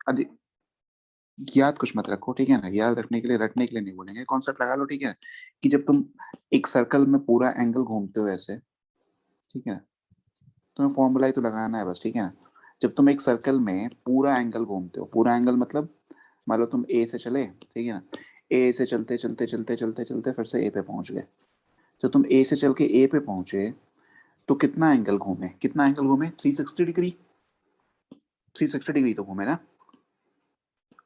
अधि याद कुछ मत रखो, ठीक है ना, याद रखने के लिए नहीं बोलेंगे, कॉन्सेप्ट लगा लो, ठीक है, कि जब तुम एक सर्कल में पूरा एंगल घूमते हो ऐसे, ठीक है, तुम्हें फॉर्मूला ही तो लगाना है बस, ठीक है ना। जब तुम एक सर्कल में पूरा एंगल घूमते हो, पूरा एंगल मतलब मान लो तुम ए से चले, ठीक है ना, ए से चलते चलते चलते चलते चलते फिर से ए पे पहुंच गए। तो तुम ए से चल के ए पे पहुंचे तो कितना एंगल घूमे, कितना एंगल घूमे, 360 डिग्री, 360 डिग्री तो घूमे ना।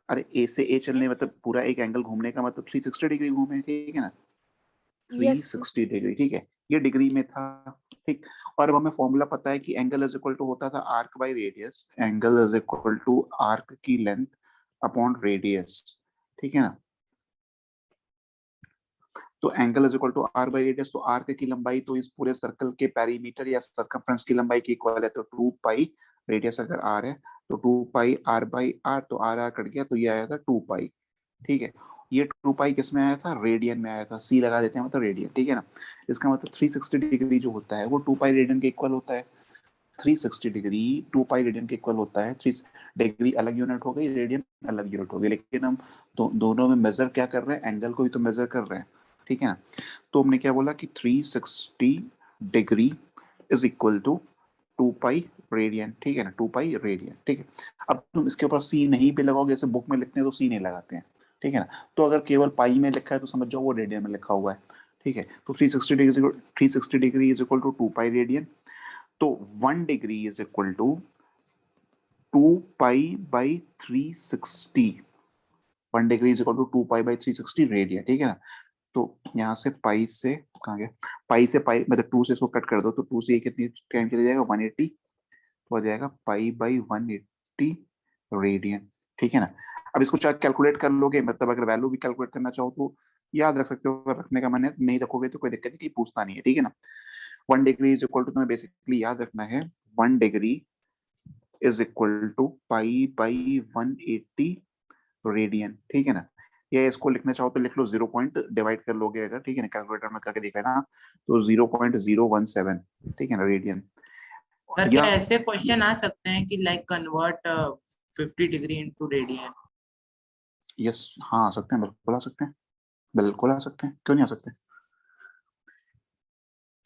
अरे ए से ए चलने मतलब पूरा एक एंगल घूमने का मतलब 360 डिग्री घूमे, ठीक है ना, थ्री यस। सिक्सटी डिग्री ठीक है, ये डिग्री में था, ठीक। और अब हमें फॉर्मूला पता है कि एंगल इज इक्वल टू होता था arc by radius, angle is equal to arc की लेंथ अपॉन रेडियस, ठीक है ना। तो angle is equal to R by radius, तो आर्क की लंबाई तो इस पूरे सर्कल के पेरीमीटर या सर्कमफ्रेंस की लंबाई की इक्वल है, तो 2 पाई, रेडियस अगर आर है तो 2 पाई आर बाई आर, तो आर आर कट गया तो ये आया था 2 पाई, ठीक है। ये 2 पाई किस में आया था, रेडियन में आया था, सी लगा देते हैं मतलब रेडियन, ठीक है ना। इसका मतलब 360 डिग्री जो होता है वो 2 पाई रेडियन के इक्वल होता है, 360 डिग्री 2 पाई रेडियन के इक्वल होता है। 3 डिग्री अलग यूनिट हो गई, रेडियन अलग यूनिट हो गई, लेकिन हम दोनों में मेजर क्या कर रहे हैं, एंगल को ही तो मेजर कर रहे हैं, ठीक है ना। तो हमने क्या बोला कि 360 degree is equal to 2 pi radian, ठीक है ना, 2 पाई रेडियन, ठीक है। अब तुम इसके ऊपर सी नहीं भी लगाओगे, जैसे बुक में लिखते हैं तो सी नहीं लगाते हैं, ठीक है ना। तो अगर केवल पाई में लिखा है तो समझ जाओ वो रेडियन में लिखा हुआ है, ठीक है। तो 360 degree is equal to 2 pi radian, तो 1 degree is equal to 2 pi by 360, 1 degree is equal to 2 pi by 360 radian, ठीक है ना। तो यहाँ से पाई से कहाँ गया, पाई से पाई मतलब 2 से इसको कट कर दो, तो 2 से ये कितनी टाइम चला जाएगा, 180, तो हो जाएगा पाई बाई 180 रेडियन, ठीक है ना। अब इसको चाहे कैलकुलेट कर लोगे, मतलब अगर वैल्यू भी कैलकुलेट करना चाहो तो याद रख सकते हो, अगर रखने का मन है, नहीं रखोगे तो कोई दिक्कत नहीं, पूछता नहीं है, ठीक है ना। 1 डिग्री इज इक्वल टू, तुम्हें बेसिकली याद रखना है, 1 degree is equal to pi by 180 radian, ठीक है ना। या इसको लिखना चाहो तो लिख लो, 0 पॉइंट डिवाइड कर लोगे अगर, ठीक है ना, कैलकुलेटर में करके देखा ना, तो 0.017, ठीक है ना, रेडियन। सर क्या या ऐसे क्वेश्चन आ सकते हैं कि like convert 50 degree into radian? Yes, हाँ आ सकते हैं, बिल्कुल आ सकते हैं, बिल्कुल आ सकते हैं, क्यों नहीं आ सकते,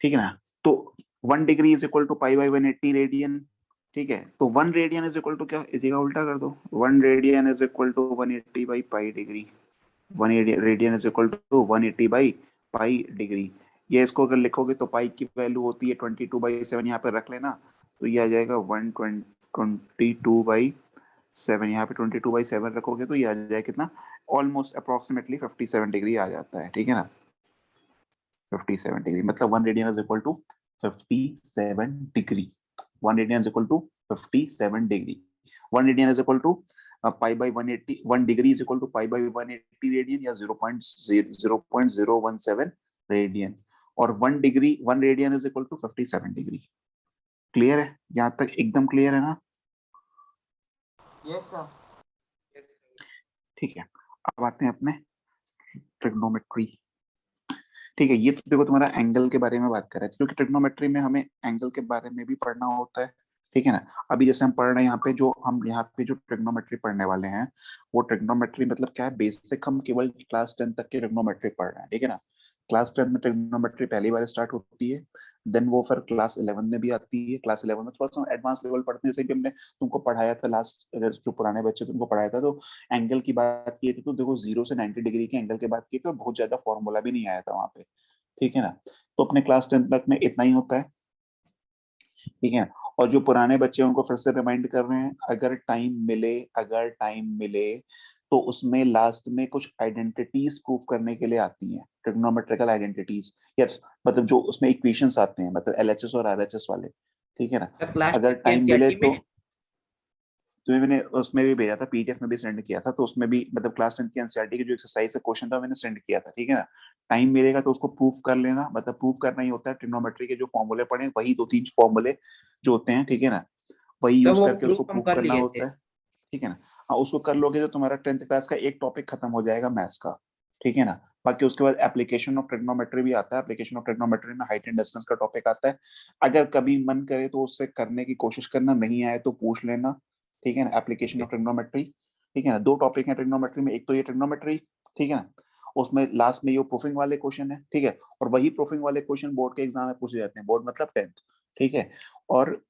ठीक है ना। तो 1 degree is equal to pi by 180 radian, ठीक है। तो 1 रेडियन इज इक्वल टू क्या, इसी का उल्टा कर दो, 1 radian is equal to 180 by pi degree, 1 radian is equal to 180 by pi degree. ये इसको अगर लिखोगे तो पाई की वैल्यू होती है 22/7, यहाँ पे रख लेना, तो ये आ जाएगा 122/7, यहाँ पे 22/7 रखोगे तो ये आ जाएगा कितना, ऑलमोस्ट अप्रोक्सीमेटली 57 डिग्री आ जाता है, ठीक है ना। 57 डिग्री मतलब 1 radian is equal to 57 degree, 1 radian is equal to 57 degree, 1 radian is equal to pi by 180, 1 degree is equal to pi by 180 radian या 0.017 रेडियन, और 1 degree 1 radian is equal to 57 degree. Clear है, यहाँ तक एकदम clear है ना। Yes sir. ठीक है, अब आते हैं अपने ट्रिग्नोमेट्री, ठीक है। ये तो देखो तुम्हारा एंगल के बारे में बात कर रहे थे, क्योंकि ट्रिग्नोमेट्री में हमें एंगल के बारे में भी पढ़ना होता है, ठीक है ना। अभी जैसे हम पढ़ रहे हैं यहाँ पे, जो हम यहाँ पे जो ट्रिग्नोमेट्री पढ़ने वाले हैं, वो ट्रिग्नोमेट्री मतलब क्या है, बेसिक हम केवल क्लास 10 तक की ट्रिग्नोमेट्री पढ़ रहे हैं, ठीक है ना। क्लास 10 में ट्रिग्नोमेट्री पहली बार स्टार्ट होती है, देन वो फिर क्लास 11 में भी आती है, क्लास 11 में थोड़ा सा एडवांस लेवल पढ़ते हैं, जैसे कि हमने तुमको पढ़ाया था लास्ट, जो पुराने बच्चे तुमको पढ़ाया था, तो एंगल की बात की थी, तो देखो 0 से 90 डिग्री के एंगल की बात की तो बहुत ज्यादा फॉर्मूला भी नहीं आया था वहां पे, ठीक है ना। तो अपने क्लास 10 तक में इतना ही होता है, ठीक है। और जो पुराने बच्चे हैं उनको फिर से रिमाइंड कर रहे हैं, अगर टाइम मिले, अगर टाइम मिले तो उसमें लास्ट में कुछ आइडेंटिटीज प्रूव करने के लिए आती हैं, ट्रिग्नोमेट्रिकल आइडेंटिटीज, या मतलब जो उसमें इक्वेशंस आते हैं, मतलब एलएचएस और आरएचएस वाले, ठीक है ना। क्लास अगर 10 की टाइम मिले एनसीईआरटी तो में? तुम्हें मैंने उसमें भी भेजा था, पीडीएफ में भी सेंड किया था, तो उसमें भी मतलब क्लास 10 की एनसीईआरटी की जो एक्सरसाइज से क्वेश्चन था मैंने सेंड किया था, ठीक है ना। टाइम मिलेगा तो उसको प्रूफ कर लेना, मतलब प्रूफ करना ही होता है, ट्रिग्नोमेट्री के जो फॉर्मूले पढ़े वही 2-3 फॉर्मूले जो होते हैं, ठीक है ना, वही तो यूज वो करके उसको प्रूफ हम प्रूफ कर करना लिए थे। होता है, ठीक है ना। हाँ, उसको कर लोगे तो तुम्हारा 10th क्लास का एक टॉपिक खत्म हो जाएगा मैथ्स का, ठीक है ना। बाकी उसके बाद एप्लीकेशन ऑफ ट्रिग्नोमेट्री भी आता है, एप्लीकेशन ऑफ ट्रिग्नोमेट्री में हाइट एंड डिस्टेंस का टॉपिक आता है, अगर कभी मन करे तो उससे करने की कोशिश करना, नहीं आए तो पूछ लेना, ठीक है ना, एप्लीकेशन ऑफ ट्रिग्नोमेट्री, ठीक है ना। दो टॉपिक है ट्रिग्नोमेट्री में, एक तो ये ट्रिग्नोमेट्री, ठीक है ना, उसमें लास्ट में ये प्रूफिंग वाले क्वेश्चन है, ठीक है, और वही प्रूफिंग वाले क्वेश्चन बोर्ड के एग्जाम में पूछे जाते हैं, बोर्ड मतलब 10th, ठीक है। और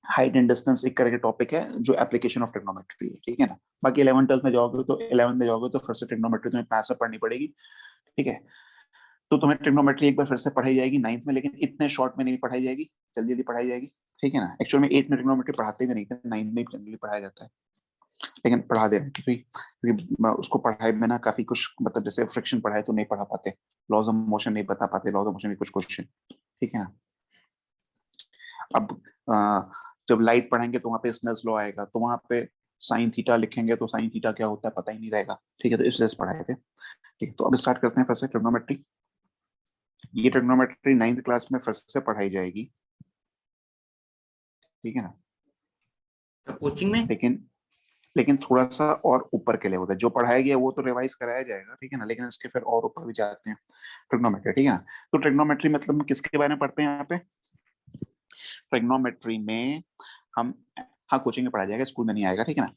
हाइट एंड डिस्टेंस एक करके टॉपिक है जो एप्लीकेशन ऑफ ट्रिग्नोमेट्री है, ठीक है ना। बाकी 11 12 में जाओगे तो 11 में जाओगे तो फिर से ट्रिग्नोमेट्री तुम्हें मैथ्स में पढ़नी पड़ेगी, ठीक है। तो तुम्हें ट्रिग्नोमेट्री एक बार फिर से पढ़ाई जाएगी 9th में, लेकिन इतने शॉर्ट में नहीं पढ़ाई जाएगी, जल्दी जल्दी पढ़ाई जाएगी, ठीक है ना। एक्चुअल में 8th में ट्रिग्नोमेट्री पढ़ाते भी नहीं थे, 9th में जनरली पढ़ाया जाता है, लेकिन पढ़ा दे रहे हैं क्योंकि उसको पढ़ाए बिना काफी कुछ, मतलब जैसे फ्रिक्शन पढ़ाए तो नहीं पढ़ा पाते, लॉज ऑफ मोशन नहीं बता पाते, लॉज ऑफ मोशन के कुछ क्वेश्चन, ठीक है ना। अब जब लाइट पढ़ेंगे तो वहां पे स्नेल्स लॉ आएगा, तो वहां पे साइन थीटा लिखेंगे तो साइन थीटा क्या होता है पता ही नहीं रहेगा, ठीक है, तो इस वजह से पढ़ाए थे, ठीक है। तो अब स्टार्ट करते हैं फिर से ट्रिग्नोमेट्री। ये ट्रिग्नोमेट्री 9th क्लास में फिर से पढ़ाई जाएगी, ठीक है ना। कोचिंग में लेकिन लेकिन थोड़ा सा और ऊपर के लेवल है, जो पढ़ाया गया वो तो रिवाइज कराया जाएगा, ठीक है ना, लेकिन इसके फिर और ऊपर भी जाते हैं ट्रिग्नोमेट्री, ठीक है ना। तो ट्रिग्नोमेट्री मतलब हम किसके बारे में पढ़ते हैं यहाँ पे, ट्रिग्नोमेट्री में हम, हाँ कोचिंग में पढ़ा जाएगा, स्कूल में नहीं आएगा, ठीक है ना।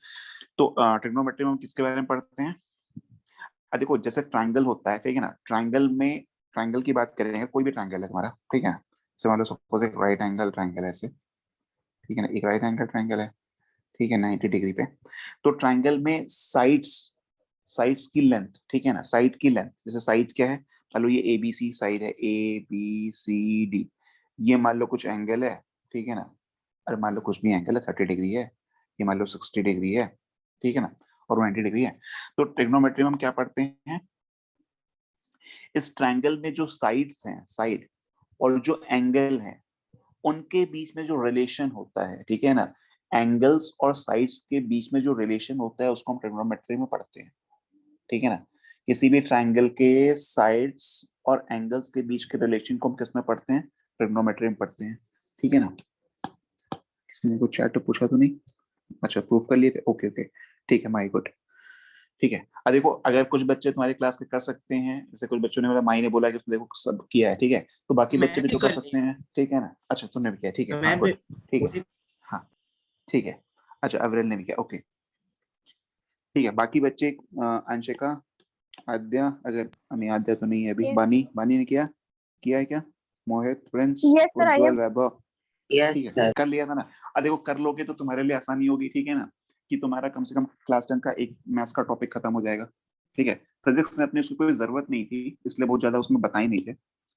तो ट्रिग्नोमेट्री में हम किसके बारे में पढ़ते हैं, देखो जैसे ट्राइंगल होता है, ठीक है ना, ट्राइंगल में, ट्राइंगल की बात करेंगे, कोई भी ट्राइंगल है तुम्हारा, ठीक है ना, जैसे मान लो सपोज एक राइट एंगल ट्राइंगल है ऐसे, ठीक है ना, एक राइट एंगल ट्राइंगल है, ठीक है, 90 डिग्री पे। तो ट्राइंगल में साइड्स, साइड्स की लेंथ, ठीक है ना, साइड की लेंथ, जैसे साइड क्या है, मान लो ये ए बी सी साइड है, ए बी सी डी, ये मान लो कुछ एंगल है, ठीक है ना, अरे मान लो कुछ भी एंगल है, 30 डिग्री है, ये मान लो 60 डिग्री है, ठीक है ना, और 90 डिग्री है। तो ट्रिग्नोमेट्री में हम क्या पढ़ते हैं, इस ट्रायंगल में जो साइड्स हैं, साइड और जो एंगल है, उनके बीच में जो रिलेशन होता है, ठीक है ना, एंगल्स और साइड्स के बीच में जो रिलेशन होता है उसको हम ट्रिग्नोमेट्री में पढ़ते हैं, ठीक है ना। किसी भी ट्रायंगल के साइड्स और एंगल्स के बीच के रिलेशन को हम किस में पढ़ते हैं, ट्रिग्नोमेट्री में पढ़ते हैं, ठीक है ना। किसी ने कुछ चैट तो पूछा तो नहीं, अच्छा प्रूफ कर लिए थे, ओके ओके, ठीक है, माय गुड, ठीक है। अब देखो अगर कुछ बच्चे तुम्हारी क्लास के कर सकते हैं, जैसे कुछ बच्चों ने बोला, माई ने बोला कि उसने देखो सब किया है, ठीक है, तो बाकी बच्चे मैं भी भी तो कर कर सकते ली, हैं, ठीक है ना। अच्छा तुमने भी किया, ठीक है, हाँ मैं भी गुड, ठीक है, उसी। हाँ ठीक है। अच्छा अवरेल ने भी किया, ओके, ठीक है। बाकी बच्चे अंशिका, आद्या, अगर नहीं आद्या तो नहीं है अभी, यस बानी, बानी ने किया, किया है क्या, Mohit, Prince, yes sir I Ujjwal, M Vaibhav, yes ठीक है, सर। कर लिया था ना। अब देखो कर लोगे तो तुम्हारे लिए आसानी होगी, ठीक है ना, कि तुम्हारा कम से कम क्लास 10 का एक मैथ्स का टॉपिक खत्म हो जाएगा, ठीक है। फिजिक्स में अपने उसकी कोई जरूरत नहीं थी, इसलिए बहुत ज्यादा उसमें बताए नहीं थे,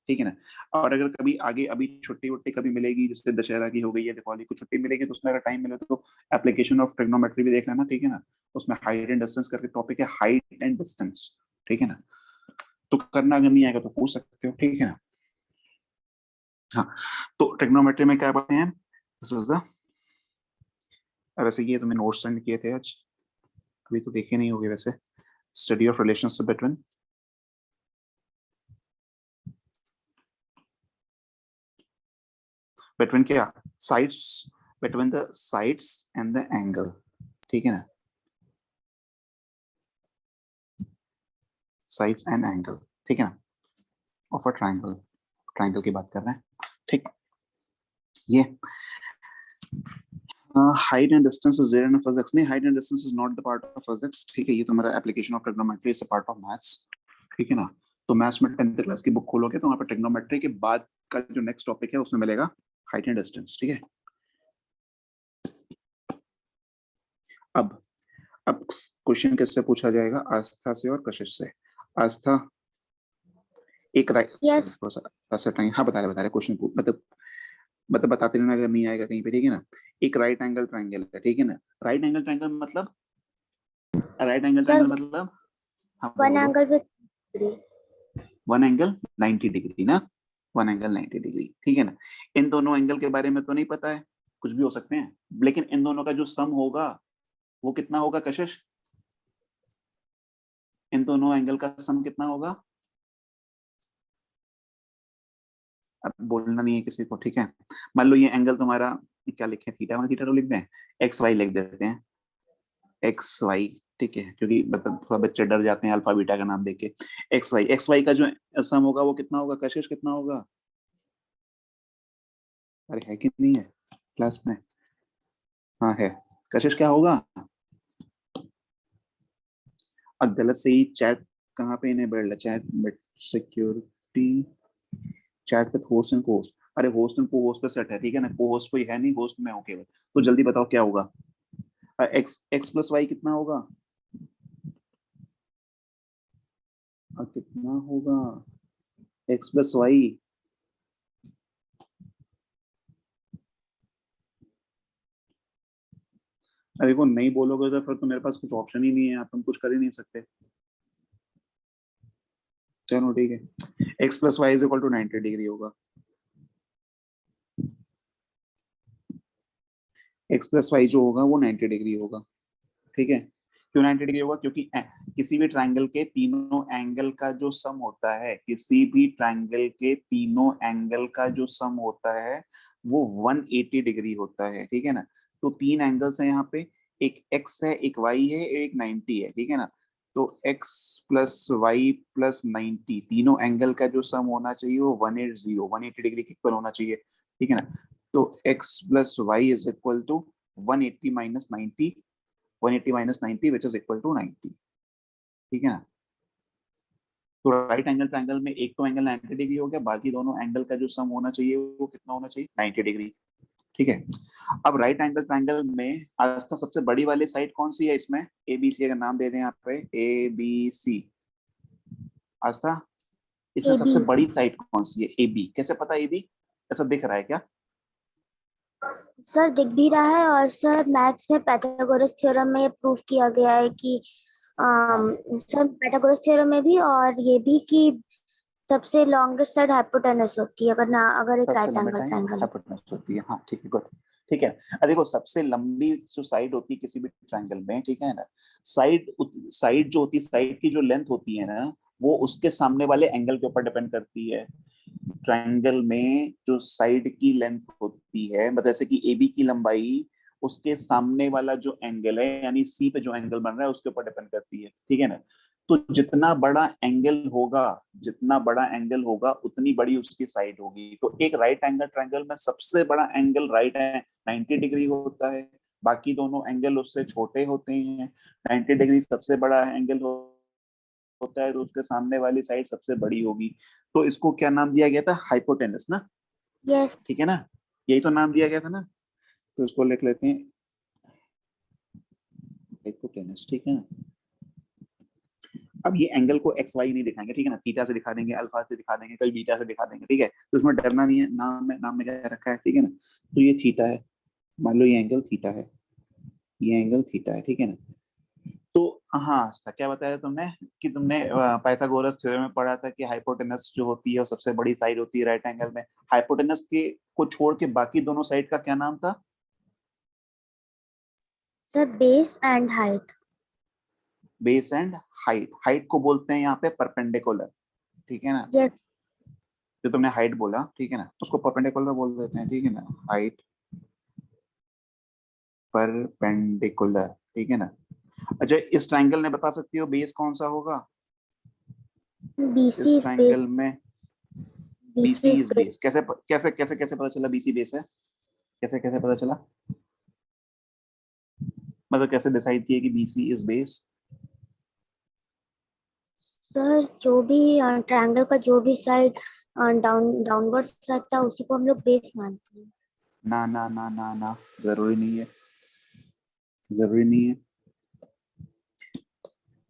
ठीक है ना। और अगर कभी आगे अभी छुट्टी वुट्टी कभी मिलेगी, जैसे दशहरा की हो गई है, दिवाली को छुट्टी मिलेगी, तो उसमें अगर टाइम मिले तो एप्लीकेशन ऑफ ट्रिग्नोमेट्री भी देख लेना, ठीक है ना। उसमें हाइट एंड डिस्टेंस करके टॉपिक है, हाइट एंड डिस्टेंस, ठीक है ना। तो करना अगर नहीं आएगा तो पूछ सकते हो, ठीक है ना। हाँ, तो ट्रिग्नोमेट्री में क्या पढ़ते हैं, दिस इज द, वैसे ये तुम्हें नोट्स सेंड किए थे आज, अभी तो देखे नहीं होगे वैसे, study of relationship between, between क्या, sides, between the sides and the angle, ठीक है ना, साइड्स एंड एंगल, ठीक है ना, ऑफ अ ट्रायंगल, ट्रायंगल की बात कर रहे हैं, ठीक। ये height and distance is there in physics, नहीं height and distance is not the part of physics, ठीक है, ये तुम्हारा application of trigonometry is a part of maths, ठीक है ना। तो मैथ्स में 10th क्लास की बुक खोलोगे तो वहां पर ट्रिग्नोमेट्री के बाद का जो नेक्स्ट टॉपिक है उसमें मिलेगा हाइट एंड डिस्टेंस, ठीक है। अब अब क्वेश्चन किससे पूछा जाएगा, आस्था से और कशिश से। आस्था एक राइट, यस थोड़ा सा ऐसा टाइम, हाँ बता रहे क्वेश्चन, मतलब बताते रहना अगर नहीं आएगा कहीं पे, ठीक है ना। एक राइट एंगल ट्राइंगल है, ठीक है ना, राइट एंगल ट्राइंगल मतलब, राइट एंगल सर ट्राइंगल मतलब, हाँ बोलो वन बोलो, angle with one angle 90 degree ना, वन एंगल 90 डिग्री, ठीक है ना। इन दोनों एंगल के बारे में तो नहीं पता है, कुछ भी हो सकते हैं, लेकिन इन दोनों का जो सम होगा वो कितना होगा कशिश, इन दोनों एंगल का सम कितना होगा, अब बोलना नहीं है किसी को, ठीक है। मान लो ये एंगल तुम्हारा, क्या लिखे, थीटा, वन थीटा तो लिख दें, एक्स वाई लिख देते हैं, एक्स वाई, ठीक है, क्योंकि मतलब थोड़ा बच्चे डर जाते हैं अल्फा बीटा का नाम देके। एक्स वाई का जो सम होगा वो कितना होगा कशिश, कितना होगा, अरे है कि नहीं है क्लास में, हाँ है, कशिश क्या होगा? गलत से ही चैट कहाँ पे इनेबल्ड है? Chat bit security, chat with host and host. अरे होस्ट एंड को होस्ट पे सेट है, ठीक है ना, को होस्ट कोई है नहीं, होस्ट में हूँ केवल। तो जल्दी बताओ क्या होगा? एक्स एक्स प्लस वाई कितना होगा? कितना होगा एक्स प्लस वाई? देखो नहीं बोलोगे तो फिर तो मेरे पास कुछ ऑप्शन ही नहीं है, आप हम कुछ कर ही नहीं सकते। चलो ठीक है, X plus Y is equal to 90 degree होगा। एक्स प्लस वाई जो होगा वो 90 डिग्री होगा, ठीक है। क्यों 90 डिग्री होगा? क्योंकि किसी भी ट्रायंगल के तीनों एंगल का जो सम होता है, किसी भी ट्रायंगल के तीनों एंगल का जो सम होता है वो 180 डिग्री होता है, ठीक है ना। तो तीन एंगल्स हैं यहाँ पे, एक x है, एक y है, एक 90 है, ठीक है ना। तो x प्लस वाई प्लस 90, तीनों एंगल का जो सम होना चाहिए वो 180 डिग्री के इक्वल होना चाहिए, ठीक है ना। तो x plus Y is equal to 180 minus 90, 180 minus 90 which is equal to 90, ठीक है ना। तो राइट एंगल ट्रायंगल में एक तो एंगल 90 डिग्री हो गया, बाकी दोनों एंगल का जो सम होना चाहिए वो कितना होना चाहिए? 90 डिग्री, ठीक है। अब राइट एंगल ट्रायंगल में आस्था सबसे बड़ी वाली साइड कौन सी है इसमें? ए बी सी, अगर नाम दे दें यहाँ पे, ए बी सी। आस्था, इसमें ए बी। सबसे बड़ी साइड कौन सी है? A B. कैसे पता ए बी? ऐसा दिख रहा है क्या? सर दिख भी रहा है, और सर मैथ्स में पाइथागोरस थ्योरम में प्रूफ किया गया है कि हाँ सर पाइथागोरस थ्योरम में भी, और ये भी कि सबसे लॉन्गेस्ट साइड हाइपोटेनस होती है अगर एक सबसे राइट लंबे एंगल टाइम ट्रायंगल है। हाइपोटेनस होती है, हाँ ठीक है, गुड, ठीक है। अब देखो सबसे लंबी जो साइड होती है किसी भी ट्रायंगल में, ठीक है ना, साइड साइड जो होती है, साइड की जो लेंथ होती है ना, वो उसके सामने वाले एंगल के ऊपर डिपेंड करती है। ट्रायंगल में जो साइड की लेंथ होती है, मतलब जैसे कि ए बी की लंबाई उसके सामने वाला जो एंगल है, यानी सी पे जो एंगल बन रहा है उसके ऊपर डिपेंड करती है, ठीक है ना। तो जितना बड़ा एंगल होगा, जितना बड़ा एंगल होगा उतनी बड़ी उसकी साइड होगी। तो एक राइट एंगल ट्रायंगल में सबसे बड़ा एंगल राइट है 90 डिग्री होता है, बाकी दोनों एंगल उससे छोटे होते हैं। 90 डिग्री सबसे बड़ा एंगल होता है, तो उसके सामने वाली साइड सबसे बड़ी होगी। तो इसको क्या नाम दिया गया था? हाइपोटेनस ना, यस। ठीक है ना, यही तो नाम दिया गया था ना। तो इसको लिख लेते हैं हाइपोटेनस, ठीक है ना। अब ये एंगल को एक्स वाई नहीं दिखाएंगे, ठीक है ना, थीटा से दिखा देंगे, अल्फा से दिखा देंगे, कभी बीटा से दिखा देंगे, ठीक है। तो उसमें डरना नहीं है, नाम में क्या रखा है, ठीक है ना। तो ये थीटा है, मान लो ये एंगल थीटा है, ये एंगल थीटा है, ठीक है ना। तो हाँ आस्था, क्या बताया तुमने कि तुमने पाइथागोरस थ्योरम में पढ़ा था कि हाइपोटेनस जो होती है वो सबसे बड़ी साइड होती है राइट एंगल में। हाइपोटेनस के को छोड़ के बाकी दोनों साइड का क्या नाम था? Sir base and height. Base and height. Height को बोलते हैं यहाँ पे परपेंडिकुलर, ठीक है ना। यस। जो तुमने हाइट बोला, ठीक है ना, उसको परपेंडिकुलर बोल देते हैं, ठीक है ना, हाइट परपेंडिकुलर, ठीक है ना। अच्छा इस ट्रायंगल ने बता सकती हो बेस कौन सा होगा? बीसी इस इज बेस। ट्रायंगल में BC BC is is base. Base, कैसे कैसे कैसे कैसे पता चला बीसी बेस है? कैसे कैसे पता चला? मतलब कैसे डिसाइड किया कि बीसी इज बेस? सर जो भी ट्रायंगल का जो भी साइड डाउनवर्ड्स रहता है उसी को हम लोग बेस मानते हैं। ना ना ना ना ना, जरूरी नहीं है, जरूरी नहीं है।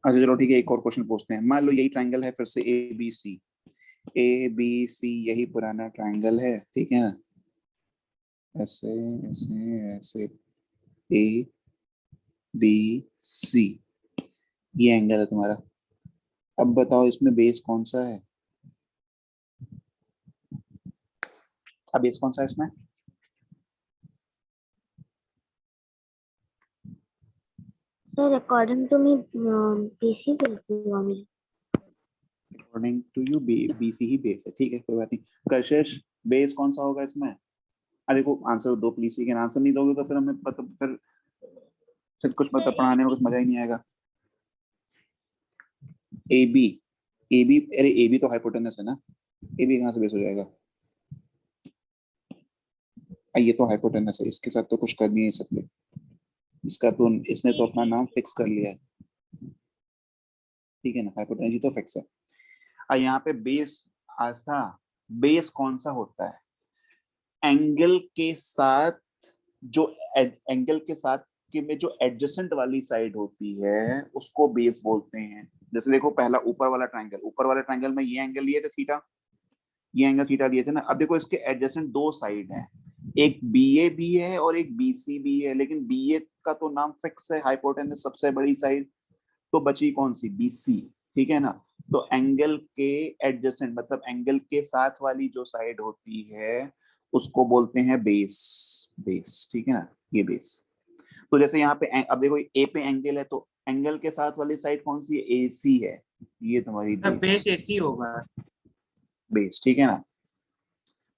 अच्छा चलो ठीक है, एक और क्वेश्चन पूछते हैं। मान लो यही ट्रायंगल है फिर से, A B C, A B C यही पुराना ट्रायंगल है, ठीक है ना, ऐसे ऐसे ऐसे, ए बी सी, ये एंगल है तुम्हारा। अब बताओ इसमें बेस कौन सा है? अब बेस कौन सा है इसमें? Sir according to me BC will be only. According to you BC ही बेस है, ठीक है, कोई बात नहीं। कशिश बेस कौन सा होगा इसमें? देखो आंसर दो प्लीज, ठीक है, आंसर नहीं दोगे तो फिर हमें पता, फिर कुछ मतलब पढ़ाने में कुछ मजा ही नहीं आएगा। ए बी, ए बी, अरे ए बी तो हाइपोटेनस है ना, ए बी कहाँ से बेस हो जाएगा? ये तो हाइपोटेनस है, इसके साथ तो कुछ कर नहीं सकते। इसका तो इसने तो अपना नाम फिक्स कर लिया है, ठीक है ना, हाइपोटेन्यूज तो फिक्स है। और यहाँ पे बेस आस्था, बेस कौन सा होता है? एंगल के साथ जो एंगल के साथ के में जो एडजेसेंट वाली साइड होती है उसको बेस बोलते हैं। जैसे देखो पहला ऊपर वाला ट्रायंगल, ऊपर वाले ट्रायंगल में ये एंगल लिए थे थीटा, ये एंगल थीटा लिए थे ना। अब देखो इसके एडजेसेंट दो साइड हैं, एक बी ए भी है और एक बी सी भी है, लेकिन बी ए का तो नाम फिक्स है, हाइपोटेनस सबसे बड़ी साइड, तो बची कौन सी? बी सी, ठीक है ना। तो एंगल के एडजेसेंट मतलब एंगल के साथ वाली जो साइड होती है उसको बोलते हैं बेस, बेस, ठीक है ना, ये बेस। तो जैसे यहाँ पे अब देखो ए पे एंगल है, तो एंगल के साथ वाली साइड कौन सी है? ए सी है, ये तुम्हारी बेस, बेस ऐसी होगा। बेस, ठीक है ना।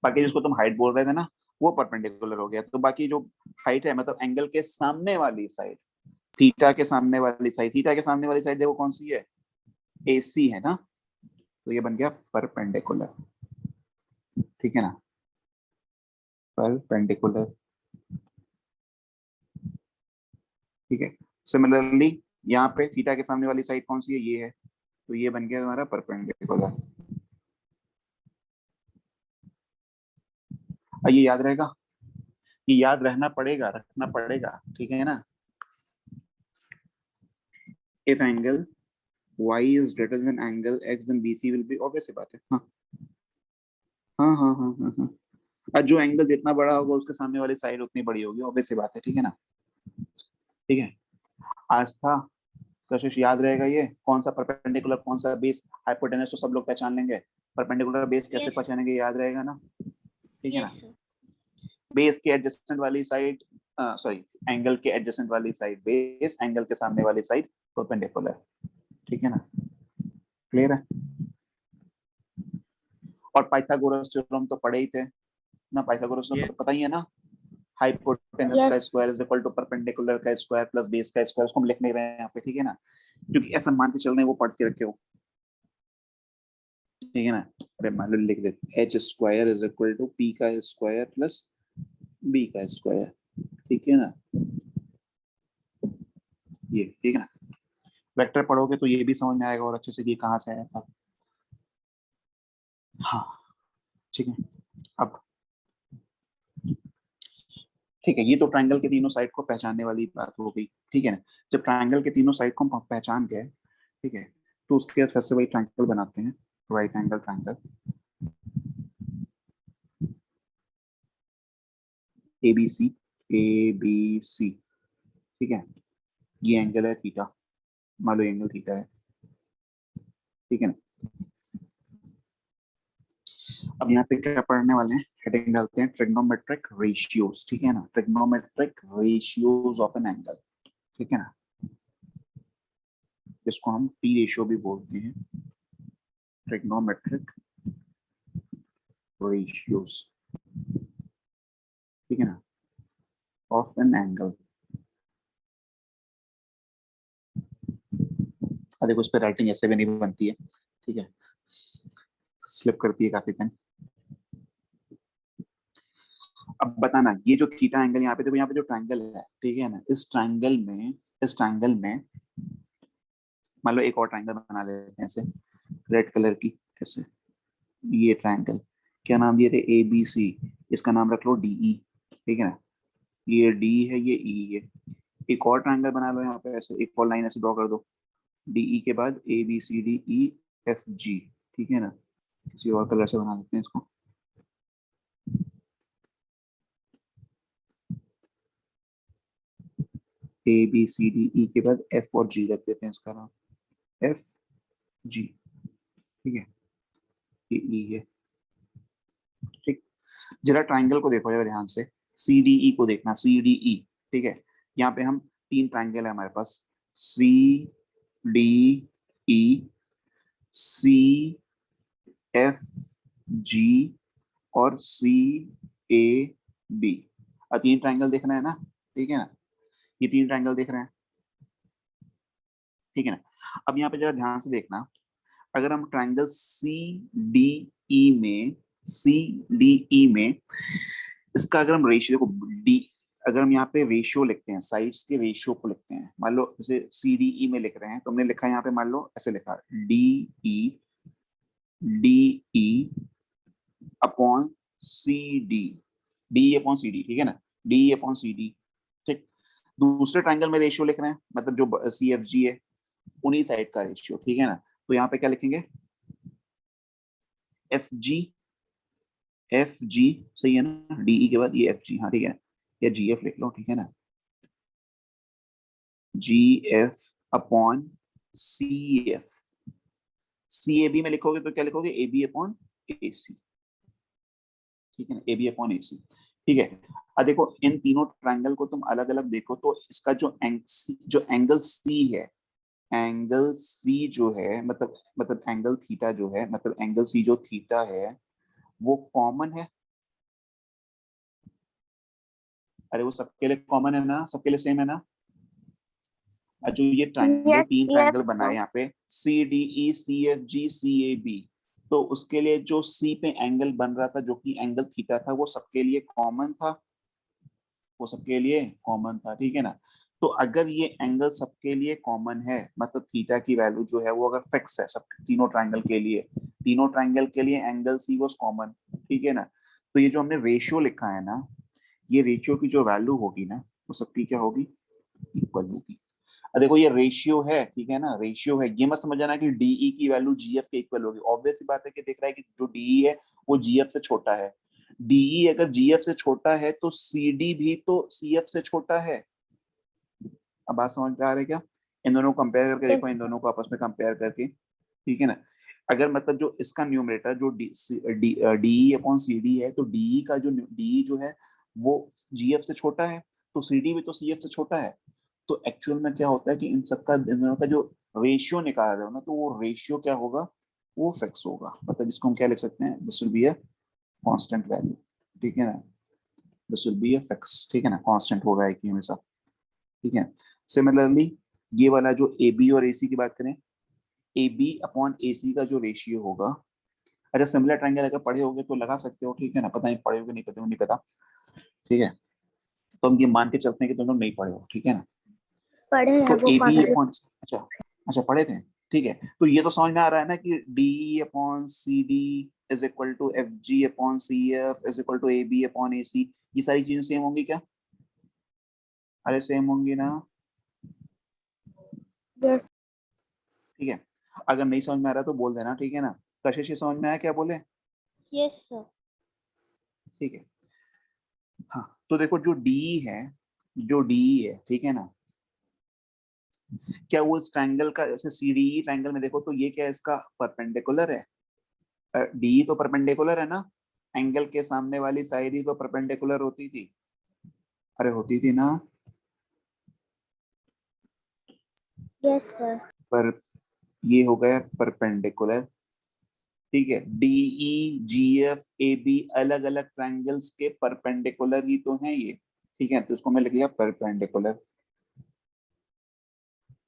बाकी जिसको तुम हाइट बोल रहे थे ना वो परपेंडिकुलर हो गया। तो बाकी जो हाइट है मतलब एंगल के सामने वाली साइड, थीटा के सामने वाली साइड, थीटा के सामने वाली साइड देखो कौन सी है? AC है ना, तो ये बन गया परपेंडिकुलर, ठीक है ना, परपेंडिकुलर, ठीक है। सिमिलरली यहाँ पे थीटा के सामने वाली साइड कौन सी है? ये है, तो ये बन गया तुम्हारा परपेंडिकुलर। ये याद रहेगा, ये याद रहना पड़ेगा, रखना पड़ेगा, ठीक है ना। If angle y is greater than angle x then BC will be, obvious सी बात है। हाँ हाँ हाँ हाँ हाँ हाँ। और जो एंगल जितना बड़ा होगा उसके सामने वाली साइड उतनी बड़ी होगी, ऑब्वियस सी बात है, ठीक है ना। ठीक है, आस्था कशिश याद रहेगा ये कौन सा परपेंडिकुलर कौन सा बेस, हाइपोटेनस तो सब लोग पहचान लेंगे, परपेंडिकुलर बेस कैसे Yes, पहचानेंगे, याद रहेगा ना, ठीक है ना। yes, sir. बेस के एडजेसेंट वाली साइड, सॉरी एंगल के एडजेसेंट वाली साइड बेस, एंगल के सामने वाली साइड परपेंडिकुलर, ठीक है ना, क्लियर है। और पाइथागोरस थ्योरम तो पढ़े ही थे ना, पाइथागोरस ये तो पता ही है ना, हाइपोटेनस का Yes, square is equal to perpendicular का स्क्वायर प्लस बेस का स्क्वायर, उसको हम लिख नहीं रहे हैं यहाँ पे, ठीक है ना, क्योंकि ऐसा मान के चल रहे हैं वो पढ़ के रखे हो, ठीक है ना। अरे मान लो लिख देते H square is equal to P का स्क्वायर प्लस बी का स्क्वायर, ठीक है ना, ये ठीक है ना। वेक्टर पढ़ोगे तो ये भी समझ में आएगा और अच्छे से ये कहाँ से आया था। हाँ ठीक है, अब ठीक है, ये तो ट्रायंगल के तीनों साइड को पहचानने वाली बात हो गई, ठीक है ना। जब ट्रायंगल के तीनों साइड को हम पहचान गए, ठीक है, तो उसके बाद फिर से वही ट्रायंगल बनाते हैं, right angle triangle, ABC, ABC, ठीक है, ये एंगल है थीटा, मान लो एंगल थीटा है, ठीक है ना। अब यहाँ पे क्या पढ़ने वाले हैं, हेडिंग डालते हैं ट्रिग्नोमेट्रिक रेशियोज, ठीक है ना, trigonometric ratios of an angle, ठीक है ना, जिसको हम P रेशियो भी बोलते हैं, ट्रिग्नोमेट्रिक रेशियोज, ठीक है ना, ऑफ एन एंगल। देखो इस पे राइटिंग ऐसे भी नहीं बनती है, ठीक है, स्लिप करती है काफी पेन। अब बताना ये जो थीटा एंगल यहाँ पे देखो, यहाँ पे जो ट्रायंगल है, ठीक है ना, इस ट्रायंगल में मान लो एक और ट्रायंगल बना लेते हैं ऐसे, रेड कलर की ऐसे, ये ट्रायंगल क्या नाम दिए थे? ABC, इसका नाम रख लो DE, ठीक है ना, ये D है, ये E है। एक और ट्रायंगल बना लो यहाँ पे ऐसे, एक और लाइन ऐसे ड्रॉ कर दो, DE के बाद ABCDEFG, ठीक है ना, किसी और कलर से बना देते हैं इसको, ABCDE के बाद F और G रख देते हैं, इसका नाम FG, ठीक है, ये E है, ठीक। जरा ट्रायंगल को देखो जरा ध्यान से, CDE को देखना, CDE, ठीक है, यहाँ पे हम तीन ट्रायंगल है हमारे पास, CDE, CFG और CAB, तीन ट्रायंगल देखना है ना, ठीक है ना, ये तीन ट्रायंगल देख रहे हैं, ठीक है ना। अब यहाँ पे जरा ध्यान से देखना, अगर हम ट्रायंगल CDE में इसका अगर हम रेशियो देखो, डी अगर हम यहाँ पे रेशियो लिखते हैं, साइड्स के रेशियो को लिखते हैं, मान लो जैसे CDE में लिख रहे हैं, तो हमने लिखा है यहाँ पे, मान लो ऐसे लिखा DE upon CD, DE upon CD, ठीक है ना, DE अपॉन CD। ठीक, दूसरे ट्रायंगल में रेशियो लिख रहे हैं, मतलब जो CFG है उन्हीं साइड का रेशियो, ठीक है ना। तो यहाँ पे क्या लिखेंगे, FG सही है ना, DE के बाद ये FG, हाँ ठीक है, या GF लिख लो, ठीक है ना, GF अपॉन CF। CAB में लिखोगे तो क्या लिखोगे, AB अपॉन AC, ठीक है ना, AB अपॉन AC, ठीक है। अब देखो इन तीनों ट्रायंगल को तुम अलग अलग देखो, तो इसका जो एंगल C है, एंगल C जो है, मतलब एंगल थीटा जो है, मतलब एंगल C जो थीटा है वो कॉमन है। अरे वो सबके लिए कॉमन है ना, सबके लिए सेम है ना। जो ये ट्रायंगल, यस तीन यस ट्रायंगल बनाए यहाँ पे CDE CFG CAB, तो उसके लिए जो C पे एंगल बन रहा था जो कि एंगल थीटा था, वो सबके लिए कॉमन था, वो सबके लिए कॉमन था, ठीक है ना। तो अगर ये एंगल सबके लिए कॉमन है, मतलब थीटा की वैल्यू जो है वो अगर फिक्स है सब तीनों ट्रायंगल के लिए, तीनों ट्रायंगल के लिए एंगल C वाज कॉमन, ठीक है ना। तो ये जो हमने रेशियो लिखा है ना, ये रेशियो की जो वैल्यू होगी ना, वो सबकी क्या होगी, इक्वल होगी। अब देखो ये रेशियो है, ठीक है ना, रेशियो है, ये मत समझ आना कि DE की वैल्यू GF के इक्वल होगी। ऑब्वियस सी बात है कि देख रहा है कि जो DE है वो GF से छोटा है। DE अगर GF से छोटा है तो CD भी तो CF से छोटा है। अब बात समझ में आ रही है क्या, इन दोनों को कंपेयर करके देखो, यस इन दोनों को आपस में कंपेयर करके, ठीक है ना। अगर मतलब जो इसका न्यूमरेटर जो DE अपॉन CD है, तो DE का जो DE जो है वो GF से छोटा है, तो CD भी तो CF से छोटा है। तो एक्चुअल में क्या होता है कि इन सबका, इन दोनों का जो रेशियो निकाल रहे हो ना, तो वो रेशियो क्या होगा, वो फिक्स होगा। मतलब इसको हम क्या लिख सकते हैं, this will be a constant value, ठीक है ना, this will be a fix, ठीक है ना, कांस्टेंट होगा एक ही हमेशा, ठीक है। सिमिलरली ये वाला जो AB और AC की बात करें, AB अपॉन AC का जो रेशियो होगा, अच्छा सिमिलर ट्रायंगल अगर पढ़े होगे तो लगा सकते हो, ठीक है ना, पता नहीं पढ़े होगे नहीं पता, नहीं पता, ठीक है। तो हम ये मान के चलते हैं कि तुम लोग नहीं पढ़े हो, ठीक है ना। पढ़े हैं तो वो AB काफी। अपॉन, अच्छा अच्छा पढ़े थे, ठीक है। तो ये तो समझ में आ रहा है ना कि DE upon CD is equal to FG upon CF is equal to AB upon AC, ये सारी चीजें सेम होंगी क्या, अरे सेम होंगी ना, यस ठीक है। अगर नहीं समझ में आ रहा तो बोल देना, ठीक है ना। कशिश ये समझ में आया क्या बोले, यस सर ठीक है। हाँ तो देखो जो DE है, जो DE है, ठीक है ना, क्या वो इस ट्रायंगल का, जैसे CDE ट्रायंगल में देखो तो ये क्या है, इसका परपेंडिकुलर है। DE तो परपेंडिकुलर है ना, एंगल के सामने वाली साइड ही तो परपेंडिकुलर होती थी, अरे होती थी ना। यस सर पर ये हो गया परपेंडिकुलर, ठीक है। DE GF AB अलग अलग ट्रायंगल्स के परपेंडिकुलर ही तो हैं ये, ठीक है, तो इसको मैं लिख लिया परपेंडिकुलर।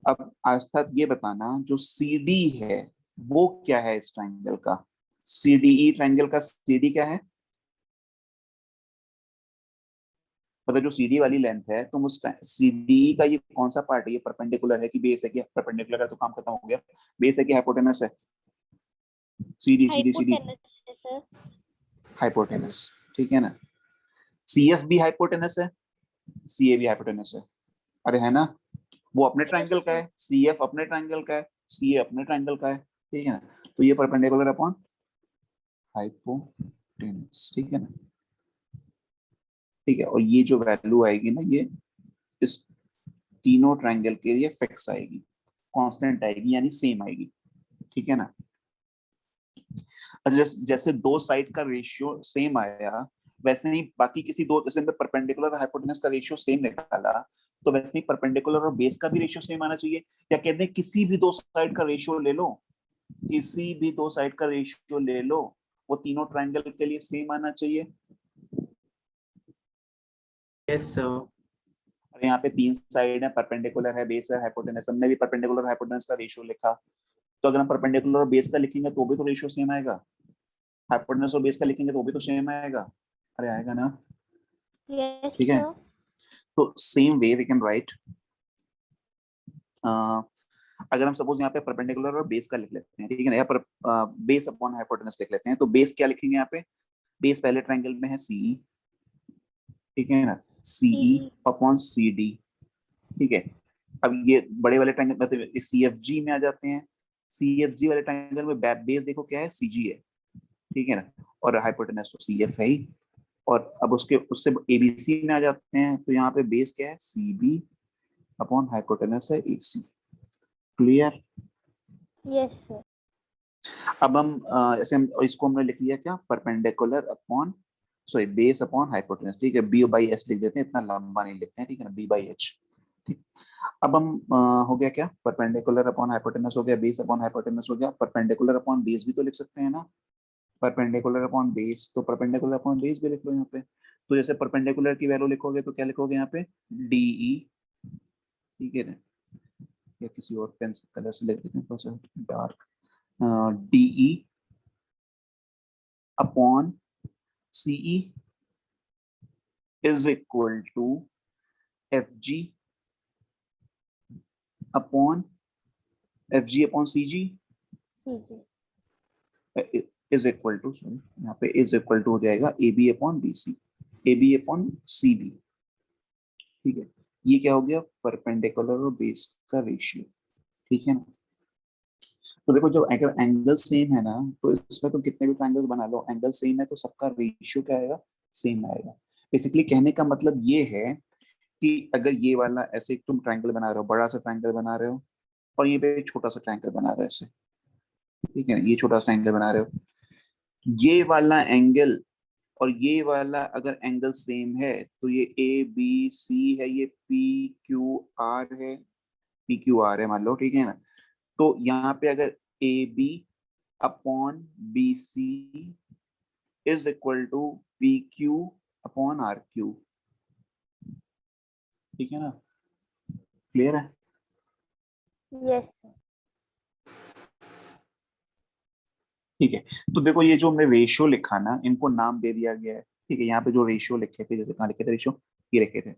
अब आज तक ये बताना जो CD है वो क्या है इस ट्रायंगल का, CDE ट्रायंगल का CD क्या है, मतलब जो CD वाली लेंथ है, तुम उस CDE का ये कौन सा पार्ट है, ये परपेंडिकुलर है कि बेस है, कि परपेंडिकुलर है तो काम खत्म हो गया, बेस है कि हाइपोटेनस है, CD हाइपोटेनस है सर हाइपोटेनस, ठीक है ना। CF भी हाइपोटेनस है, CA भी हाइपोटेनस है, अरे है ना, वो अपने यस ट्रायंगल का सर है, CF अपने ट्रायंगल का है, CA अपने ट्रायंगल का है, ठीक है ना। तो ये परपेंडिकुलर अपॉन हाइपोटेनस, ठीक है ना, ठीक है। और ये जो वैल्यू आएगी ना, ये इस तीनों ट्रायंगल के लिए फिक्स आएगी, कांस्टेंट आएगी, यानी सेम आएगी, ठीक है ना। और जैसे दो साइड का रेशियो सेम आया, वैसे ही बाकी किसी दो, जैसे में परपेंडिकुलर और हाइपोटेनस का रेशियो सेम निकाला, तो वैसे ही परपेंडिकुलर और बेस का भी रेशियो सेम आना चाहिए। क्या कहते हैं, किसी भी दो साइड का रेशियो ले लो, किसी भी दो साइड का रेशियो ले लो, वो तीनों ट्रायंगल के लिए सेम आना चाहिए। yes sir, और यहाँ पे तीन साइड है, परपेंडिकुलर है, बेस है, हाइपोटेनस, हमने भी परपेंडिकुलर हाइपोटेनस का रेशियो लिखा, तो अगर हम परपेंडिकुलर और बेस का लिखेंगे तो भी तो रेशियो सेम आएगा, हाइपोटेनस और बेस का लिखेंगे तो भी तो सेम आएगा, अरे आएगा ना, यस ठीक है। सर तो same way we can write, अगर हम सपोज यहाँ पे परपेंडिकुलर और बेस का लिख लेते हैं, ठीक है ना, यहाँ पर बेस अपॉन हाइपोटेनस लिख लेते हैं, तो बेस क्या लिखेंगे यहाँ पे, बेस पहले ट्रायंगल में है सी, ठीक है ना, सीई अपॉन सी डी, ठीक है। अब ये बड़े वाले ट्रायंगल मतलब सी एफ जी में आ जाते हैं, सी एफ जी वाले ट्रायंगल में बेस देखो क्या है, सी जी है, ठीक है ना, और हाइपोटेनस तो सी एफ है ही, और अब उसके उससे एबीसी में आ जाते हैं, तो यहाँ पे बेस क्या है, सी बी अपॉन हाइपोटेनस है ए सी। क्लियर? Yes sir. अब हम ऐसे हम इसको हमने लिख लिया क्या, perpendicular upon sorry base upon hypotenuse, ठीक है, बी बाई एच लिख देते हैं, इतना लंबा नहीं लिखते हैं, ठीक है ना, बी बाई एच। ठीक, अब हम हो गया क्या, परपेंडिकुलर अपॉन हाइपोटेनस हो गया, बेस अपॉन हाइपोटेनस हो गया, परपेंडिकुलर अपॉन बेस भी तो लिख सकते हैं ना, परपेंडिकुलर अपॉन बेस, तो परपेंडिकुलर अपॉन बेस भी लिख लो यहाँ पे। तो जैसे परपेंडिकुलर की वैल्यू लिखोगे तो क्या लिखोगे यहाँ पे, डीई, ठीक है ना, या किसी और पेन कलर से लिख देते हैं थोड़ा सा dark, DE upon CE is equal to fg upon cg is equal to, sorry यहाँ पे is equal to हो जाएगा ab upon bc, ab upon cb, ठीक है। ये क्या हो गया, परपेंडिकुलर और बेस का रेशियो, ठीक है ना। तो देखो जब अगर एंगल सेम है ना, तो इसमें तो कितने भी ट्रायंगल्स बना लो, एंगल सेम है तो सबका रेशियो क्या आएगा, सेम आएगा। बेसिकली कहने का मतलब ये है कि अगर ये वाला ऐसे तुम ट्रायंगल बना रहे हो, बड़ा सा ट्रायंगल बना रहे हो, और ये पे छोटा सा ट्रायंगल बना रहे हो ऐसे, ठीक है ना, ये छोटा सा ट्रायंगल बना रहे हो, ये वाला एंगल और ये वाला अगर एंगल सेम है, तो ये ए बी सी है, ये पी क्यू आर है, पी क्यू आर है मान लो, ठीक है ना। तो यहाँ पे अगर A B upon B C is equal to P Q upon R Q, ठीक है ना, क्लियर है? Yes sir. ठीक है, तो देखो ये जो हमने रेशियो लिखा ना, इनको नाम दे दिया गया है, ठीक है। यहाँ पे जो रेशियो लिखे थे, जैसे कहाँ लिखे थे रेशियो, ये लिखे थे,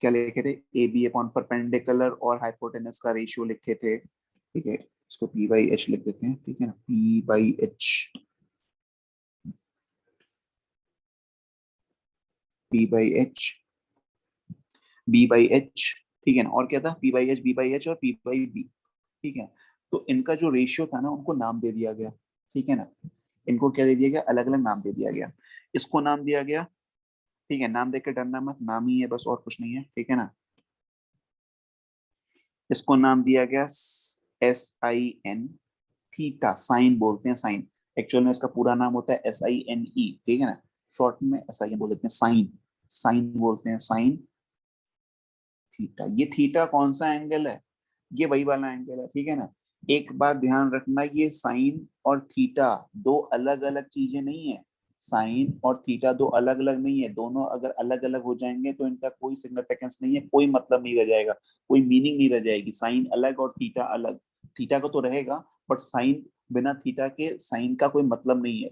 क्या लिखे थे, ए बी अपॉन परपेंडिकुलर और हाइपोटेनस का रेशियो लिखे थे, ठीक है। इसको पी बाई एच लिख देते हैं, ठीक है ना, P by H, P by H, B by H, ठीक है ना, और क्या था, P by H, B by H और पी बाई बी, ठीक है। तो इनका जो रेशियो था ना, उनको नाम दे दिया गया, ठीक है ना, इनको क्या दे दिया गया, अलग अलग नाम दे दिया गया। इसको नाम दिया गया, ठीक है, नाम देख के डरना मत, नाम ही है बस, और कुछ नहीं है, ठीक है ना। इसको नाम दिया गया S I N theta, sine बोलते हैं, साइन, एक्चुअल में इसका पूरा नाम होता है एस आई एन ई, ठीक है ना, शॉर्ट में एस आई एन बोल देते हैं, साइन, साइन बोलते हैं, साइन थीटा। ये थीटा कौन सा एंगल है, ये वही वाला एंगल है, ठीक है ना। एक बात ध्यान रखना, ये साइन और थीटा दो अलग अलग चीजें नहीं है, साइन और थीटा दो अलग अलग नहीं है, दोनों अगर अलग अलग हो जाएंगे तो इनका कोई सिग्निफिकेंस नहीं है, कोई मतलब नहीं रह जाएगा, कोई मीनिंग नहीं रह जाएगी। साइन अलग और थीटा अलग, थीटा का तो रहेगा, बट साइन बिना थीटा के साइन का कोई मतलब नहीं है,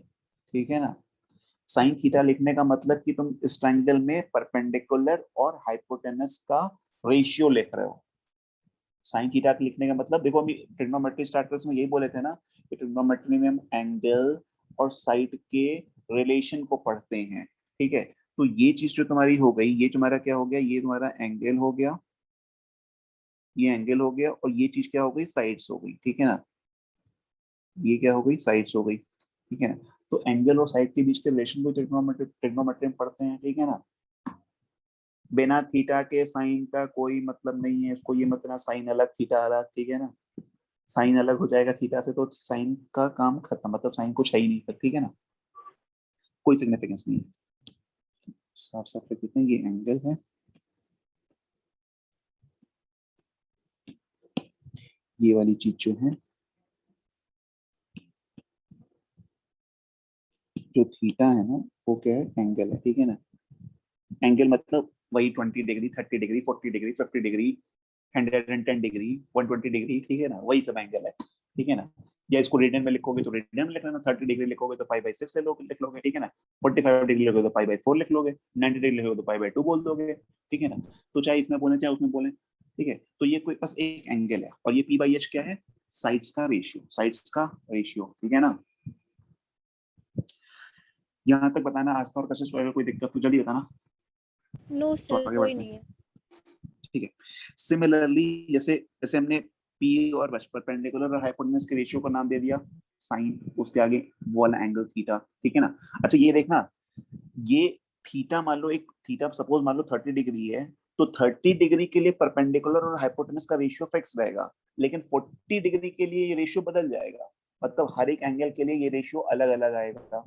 ठीक है ना। साइन थीटा लिखने का मतलब कि तुम इस ट्रायंगल में परपेंडिकुलर और हाइपोटेनस का रेशियो लिख रहे हो। साइन थीटा लिखने का मतलब, देखो अभी ट्रिग्नोमेट्री स्टार्टर्स में यही बोले थे ना कि ट्रिग्नोमेट्री में हम एंगल और साइड के रिलेशन को पढ़ते हैं, ठीक है। तो ये चीज जो तुम्हारी हो गई, ये तुम्हारा क्या हो गया, ये तुम्हारा एंगल हो गया, ये एंगल हो गया, और ये चीज क्या हो गई, साइड्स हो गई, ठीक है ना, ये क्या हो गई, साइड्स हो गई, ठीक है ना। तो एंगल और साइड के बीच के रिलेशन को ट्रिग्नोमेट्री में पढ़ते हैं, ठीक है ना। बिना थीटा के साइन का कोई मतलब नहीं है, उसको ये मत ना साइन अलग थीटा अलग, ठीक है ना। साइन अलग हो जाएगा थीटा से तो साइन का काम खत्म, मतलब साइन कुछ है ही नहीं, ठीक है ना, कोई सिग्निफिकेंस नहीं है। साफ साफ लिख देते हैं, ये एंगल है, ये वाली चीज जो है, जो थीटा है ना, वो क्या है, एंगल है, ठीक है ना। एंगल मतलब वही 20 degree, 30 degree, 40 degree, 50 degree, 110 degree, 120 degree, ठीक है ना, वही सब एंगल है, ठीक है ना। या इसको रेडियन में लिखोगे तो रेडियन में लिख लेना, 30 डिग्री लिखोगे तो पाई बाई 6 लिख लोगे, ठीक है ना, 45 डिग्री लिखोगे तो पाई बाई 4 लिख लोगे, 90 डिग्री लिखोगे तो पाई बाई 2 बोल दोगे, ठीक है ना। तो चाहे इसमें बोले चाहे उसमें बोले, ठीक है। तो ये कोई बस एक एंगल है, और ये पी बाई एच क्या है, साइड्स का रेशियो, साइड्स का रेशियो, ठीक है ना। यहाँ तक बताना आस्था और कशिश, कोई दिक्कत तो जल्दी बताना। नो तो सर आगे कोई बढ़ते हैं, नहीं है। ठीक है। सिमिलरली जैसे जैसे हमने पी और परपेंडिकुलर और हाइपोटेन्यूज के रेशियो का नाम दे दिया साइन, उसके आगे वो वाला एंगल थीटा, ठीक है ना। अच्छा ये देखना, ये थीटा मान लो, एक थीटा सपोज मान लो 30 डिग्री है, तो 30 डिग्री के लिए परपेंडिकुलर और हाइपोटेन्यूज का रेशियो फिक्स रहेगा, लेकिन 40 डिग्री के लिए ये रेशियो बदल जाएगा, मतलब हर एक एंगल के लिए ये रेशियो अलग अलग आएगा।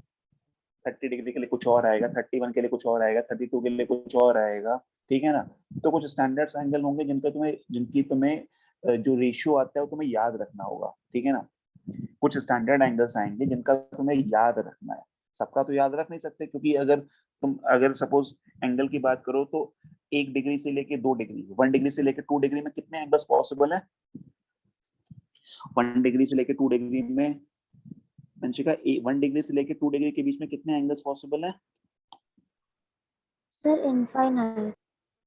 30 डिग्री के लिए कुछ और आएगा, 31 के लिए कुछ और आएगा, 32 के लिए कुछ और आएगा, ठीक है ना। तो कुछ स्टैंडर्ड्स एंगल होंगे जिनकी तुम्हें जो रेशियो आता है वो तुम्हें याद रखना होगा, ठीक है ना। कुछ स्टैंडर्ड एंगल्स आएंगे जिनका तुम्हें याद रखना है, सबका तो याद रख नहीं सकते, क्योंकि अगर सपोज एंगल की बात करो तो 1 डिग्री से लेके 2 डिग्री, 1 डिग्री से लेके 2 डिग्री में कितने एंगल्स पॉसिबल है, 1 डिग्री से लेके 2 डिग्री में अंशिका 1 डिग्री से लेके 2 डिग्री के बीच में कितने एंगल्स पॉसिबल है, सर इनफाइनाइट।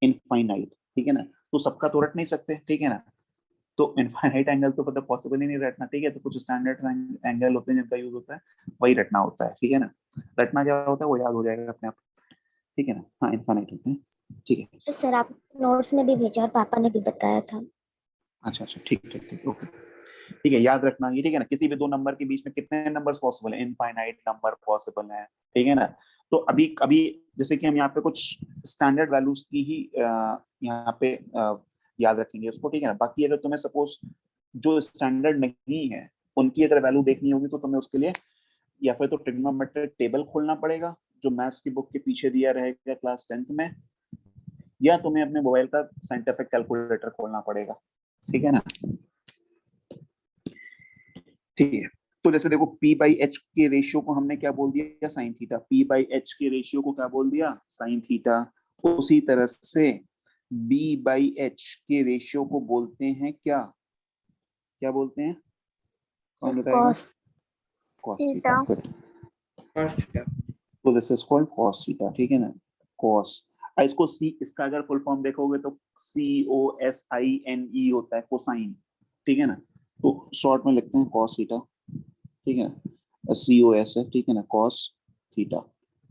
इनफाइनाइट, ठीक है ना। तो सबका तो रट नहीं सकते, ठीक है ना। तो इनफाइनाइट एंगल तो मतलब पॉसिबल ही नहीं रटना, ठीक है। तो कुछ स्टैंडर्ड एंगल होते हैं जिनका यूज होता है, वही रटना होता है, ठीक है ना। रटना क्या होता है वो याद हो जाएगा अपने आप, ठीक है ना। हाँ इनफाइनाइट होते हैं, ठीक है। सर आप नोट्स में भी भेजा और पापा ने भी बताया था। अच्छा अच्छा, ठीक ठीक ठीक, ओके, ठीक है, याद रखना ये, ठीक है ना। किसी भी दो नंबर के बीच में कितने नंबर्स पॉसिबल है, इनफाइनाइट नंबर पॉसिबल है, ठीक है ना। तो अभी अभी जैसे कि हम यहाँ पे कुछ स्टैंडर्ड वैल्यूज की ही यहाँ पे याद रखेंगे उसको, ठीक है ना। बाकी अगर तुम्हें सपोज जो स्टैंडर्ड नहीं है उनकी अगर वैल्यू देखनी होगी तो तुम्हें उसके लिए या फिर तो ट्रिग्नोमेट्रिक टेबल खोलना पड़ेगा जो मैथ्स की बुक के पीछे दिया रहेगा क्लास 10th में, या तुम्हें अपने मोबाइल का साइंटिफिक कैलकुलेटर खोलना पड़ेगा, ठीक है ना। ठीक है, तो जैसे देखो P बाई एच के रेशियो को हमने क्या बोल दिया, sine theta. P by H के रेशियो को क्या बोल दिया, साइन थीटा। उसी तरह से B बाई एच के रेशियो को बोलते हैं क्या, क्या बोलते हैं, कौन बताएगा, कॉस कॉस थीटा। थीटा। तो this is called cos theta, ठीक है ना, कॉस। इसको सी, इसका अगर फुल फॉर्म देखोगे तो COSINE होता है, कोसाइन, ठीक है ना। तो शॉर्ट में लिखते हैं कॉस थीटा, ठीक है ना, COS है, ठीक है ना, कॉस थीटा,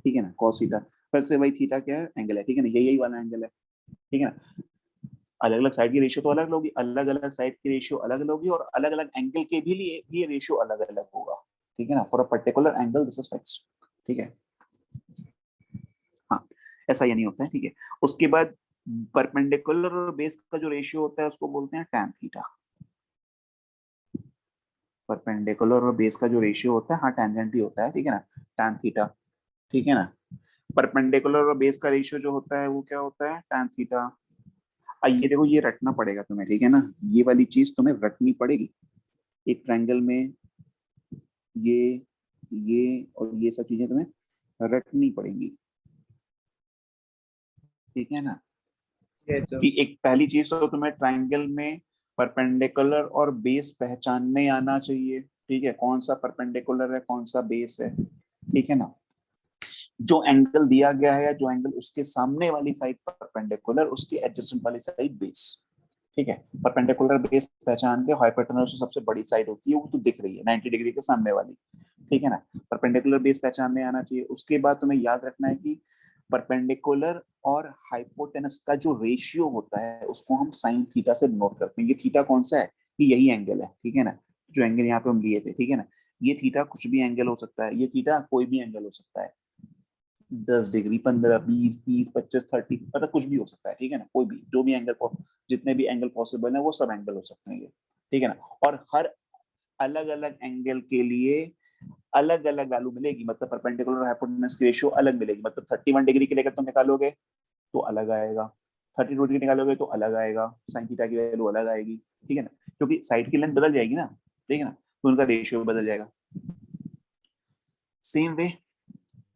ठीक है ना, कॉस थीटा। फिर से वही थीटा क्या है, एंगल है, ठीक है ना, यही वाला एंगल है, ठीक है ना। अलग अलग साइड की रेशियो तो अलग होगी, अलग अलग साइड की रेशियो अलग अलग होगी, और अलग अलग एंगल के भी लिए ये रेशियो अलग अलग होगा, ठीक है ना। For a particular angle this is fixed, ठीक है। हाँ, ऐसा ये नहीं होता है, ठीक है। उसके बाद परपेंडिकुलर और बेस का जो रेशियो होता है उसको बोलते हैं टैन थीटा। परपेंडिकुलर और बेस का जो रेशियो होता है, हाँ टेंजेंट ही होता है, ठीक है ना, टैन थीटा, ठीक है ना। परपेंडिकुलर और बेस का रेशियो जो होता है वो क्या होता है, टैन थीटा। ये देखो ये रटना पड़ेगा तुम्हें, ठीक है ना, ये वाली चीज तुम्हें रटनी पड़ेगी। एक ट्रायंगल में ये ये और ये सब चीजें तुम्हें रटनी पड़ेंगी, ठीक है ना। कि एक पहली चीज तो तुम्हें ट्रायंगल में परपेंडिकुलर और बेस पहचानने आना चाहिए, ठीक है, कौन सा परपेंडिकुलर है कौन सा बेस है, ठीक है ना। जो एंगल दिया गया है या जो एंगल उसके सामने वाली साइड परपेंडिकुलर, उसकी एडजेसेंट वाली साइड बेस, ठीक है। परपेंडिकुलर बेस पहचान के, हाइपोटेन्यूज सबसे बड़ी साइड होती है वो तो दिख रही है 90 डिग्री के सामने वाली, ठीक है ना। परपेंडिकुलर बेस पहचानने आना चाहिए। उसके बाद तुम्हें याद रखना है कि परपेंडिकुलर और हाइपोटेनस का जो रेशियो होता है उसको हम साइन थीटा से नोट करते हैं। ये थीटा कौन सा है, कि यही एंगल है, ठीक है ना, जो एंगल यहाँ पे हम लिए थे, ठीक है ना। ये थीटा कुछ भी एंगल हो सकता है, ये थीटा कोई भी एंगल हो सकता है, 10 डिग्री, 15, 20, 30, 25, 30, मतलब कुछ भी हो सकता है, ठीक है ना। कोई भी जो भी एंगल, जितने भी एंगल पॉसिबल है वो सब एंगल हो सकते हैं ये, ठीक है ना। और हर अलग अलग एंगल के लिए अलग अलग वैल्यू मिलेगी, मतलब परपेंडिकुलर हाइपोटेन्यूज की रेशियो अलग मिलेगी। मतलब 31 डिग्री के लेकर तुम निकालोगे तो अलग आएगा, 32 डिग्री निकालोगे तो अलग आएगा, साइन थीटा की वैल्यू अलग आएगी, ठीक है ना, क्योंकि साइड की लेंथ बदल जाएगी ना, ठीक है ना, तो उनका रेशियो बदल जाएगा। सेम वे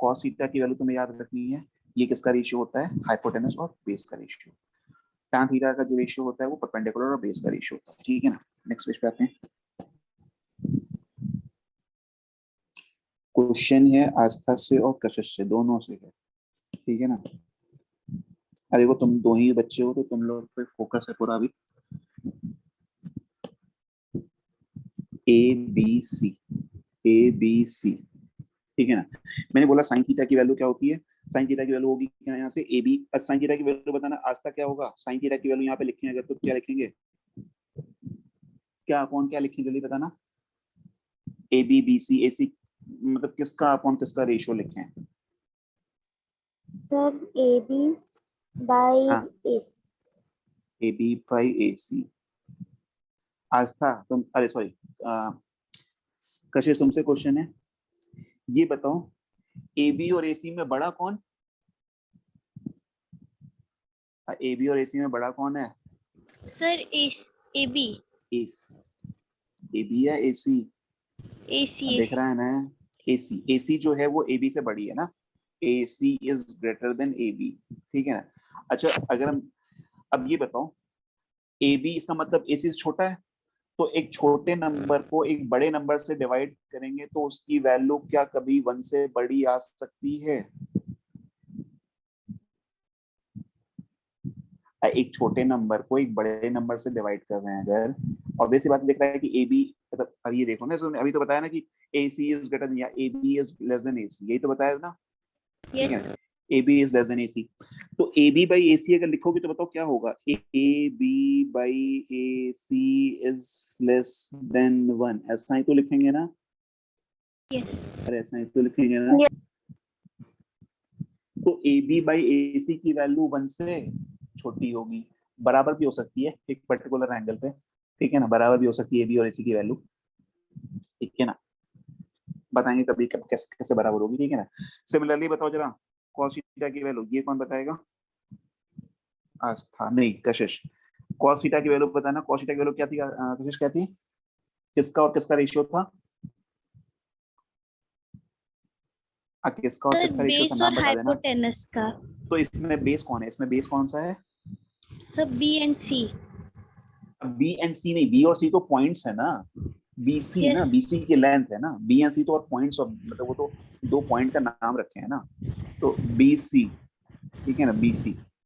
कॉस थीटा की वैल्यू तुम्हें याद रखनी है, ये किसका रेशियो होता है, हाइपोटेनस और बेस का रेशियो। टैन थीटा का जो रेशियो होता है वो परपेंडिकुलर और बेस का रेशियो होता है, ठीक है ना। नेक्स्ट पेज पे आते हैं। क्वेश्चन है आस्था से और कशिश से, दोनों से है, ठीक है ना। अब देखो तुम दो ही बच्चे हो तो तुम लोग पे फोकस है पूरा अभी। ABC, ABC, ठीक है ना। मैंने बोला साइन थीटा की वैल्यू क्या होती है, साइन थीटा की वैल्यू होगी क्या यहाँ से AB, साइन थीटा की वैल्यू बताना आस्था क्या होगा, साइन थीटा की वैल्यू यहाँ पे लिखेंगे अगर तो क्या लिखेंगे, क्या अपॉन क्या लिखेंगे जल्दी बताना। AB BC AC मतलब किसका अपॉन किसका रेशियो लिखे हैं। सर AB बाय हाँ AC। AB by AC। आस्था तुम, अरे सॉरी कशिश तुमसे क्वेश्चन है, ये बताओ AB और AC में बड़ा कौन, AB और AC में बड़ा कौन है। सर AB AB या AC, देख रहा है ना, AC जो है वो AB से बड़ी है ना, AC is greater than AB, ठीक है ना। अच्छा अगर हम अब ये बताओ AB इसका मतलब AC से छोटा है, तो एक छोटे नंबर को एक बड़े नंबर से डिवाइड करेंगे तो उसकी वैल्यू क्या कभी 1 से बड़ी आ सकती है। एक छोटे नंबर को एक बड़े नंबर से डिवाइड कर रहे हैं अगर, ऑब्वियसली बात देख रहा है कि AB मतलब, अब ये देखो ना, अभी तो बताया ना कि AC इज ग्रेटर देन या AB is less than AC, यही तो बताया ना, ठीक है। AB is less than AC, तो AB बाई AC अगर लिखोगे तो बताओ क्या होगा, AB by AC is less than 1, ऐसा ही तो लिखेंगे ना। अरे ऐसा ही तो लिखेंगे ना। तो AB बाई AC की वैल्यू 1 से छोटी होगी, बराबर भी हो सकती है एक पर्टिकुलर एंगल पे, ठीक है ना, बराबर भी हो सकती है AB और AC की वैल्यू, ठीक है ना। बताएंगे कभी कब कैसे कैसे बराबर होगी, ठीक है ना। सिमिलरली बताओ जरा cos थीटा की वैल्यू, ये कौन बताएगा, आस्था नहीं कशिश। cos थीटा की वैल्यू बताना, cos थीटा की वैल्यू क्या थी कशिश, क्या थी, किसका और किसका रेशियो था, किसका और किसका रेशियो था, बेस और नाम बता देना। हाइपोटेनस का। तो इसमें बेस कौन है, इसमें बेस कौन सा है, sir B and C। B and C नहीं, बी और सी तो पॉइंट्स है ना, BC ना, BC की लेंथ है ना, बी एंड सी तो और पॉइंट्स ऑफ, मतलब वो तो दो पॉइंट का नाम रखे हैं ना, तो BC, ठीक है ना, BC,